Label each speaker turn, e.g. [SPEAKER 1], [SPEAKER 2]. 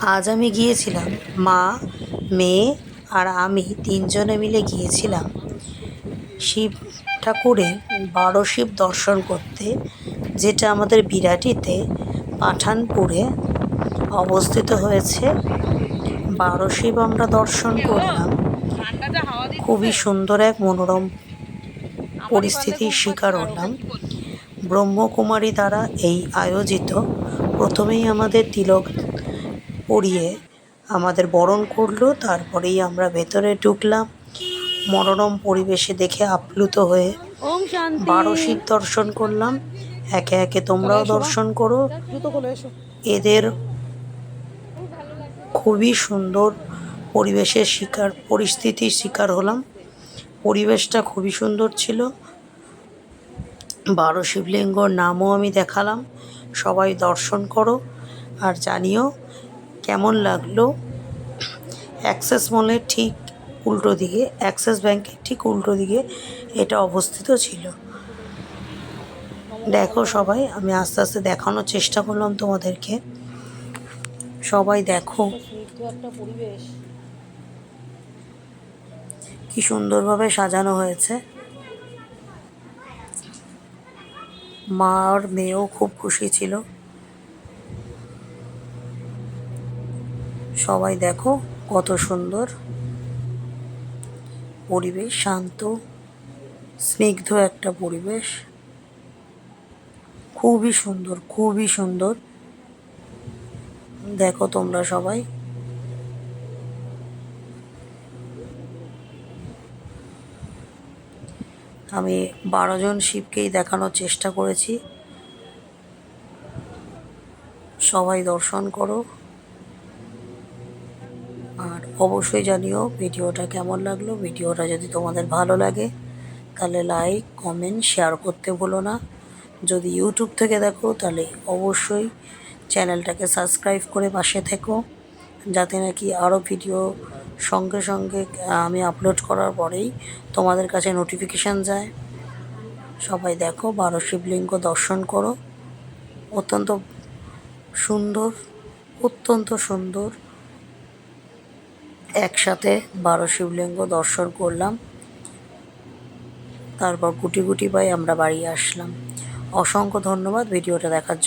[SPEAKER 1] আজ আমি গিয়েছিলাম, মা, মেয়ে আর আমি তিনজনে মিলে গিয়েছিলাম শিব ঠাকুরের 12 শিব দর্শন করতে, যেটা আমাদের বিরাটিতে পাঠানপুরে অবস্থিত হয়েছে। 12 শিব আমরা দর্শন করলাম। খুবই সুন্দর এক মনোরম পরিস্থিতির শিকার হলাম। ব্রহ্মকুমারী দ্বারা এই আয়োজিত। প্রথমেই আমাদের তিলক পরিয়ে আমাদের বরণ করলো, তারপরেই আমরা ভেতরে ঢুকলাম। মনোরম পরিবেশে দেখে আপ্লুত হয়ে 12 শিব দর্শন করলাম। একে একে তোমরাও দর্শন করো। এদের খুবই সুন্দর পরিস্থিতির শিকার হলাম। পরিবেশটা খুবই সুন্দর ছিল। 12 শিবলিঙ্গর নামও আমি দেখালাম। সবাই দর্শন করো আর জানিও কেমন লাগলো। অ্যাক্সিস মলের ঠিক উল্টো দিকে, অ্যাক্সিস ব্যাংকের ঠিক উল্টো দিকে এটা অবস্থিত ছিল। দেখো সবাই, আমি আস্তে আস্তে দেখানোর চেষ্টা করলাম তোমাদেরকে। সবাই দেখো কি সুন্দরভাবে সাজানো হয়েছে। মা আর মেয়েও খুব খুশি ছিল। সবাই দেখো কত সুন্দর পরিবেশ, শান্ত স্নিগ্ধ একটা পরিবেশ। খুবই সুন্দর, খুবই সুন্দর। দেখো তোমরা সবাই। আমি 12 জন শিবকেই দেখানোর চেষ্টা করেছি। সবাই দর্শন করো আর অবশ্যই জানিও ভিডিওটা কেমন লাগলো। ভিডিওটা যদি তোমাদের ভালো লাগে তাহলে লাইক, কমেন্ট, শেয়ার করতে ভুলো না। যদি ইউটিউব থেকে দেখো তাহলে অবশ্যই চ্যানেলটাকে সাবস্ক্রাইব করে পাশে থেকো, যাতে নাকি আরও ভিডিও সঙ্গে সঙ্গে আমি আপলোড করার পরেই তোমাদের কাছে নোটিফিকেশান যায়। সবাই দেখো, 12 শিবলিঙ্গ দর্শন করো। অত্যন্ত সুন্দর, অত্যন্ত সুন্দর। একসাথে 12 শিবলিঙ্গ দর্শন করলাম। তারপর গুটি গুটি পায়ে আমরা বাড়ি আসলাম। অসংখ্য ধন্যবাদ ভিডিওটা দেখার জন্য।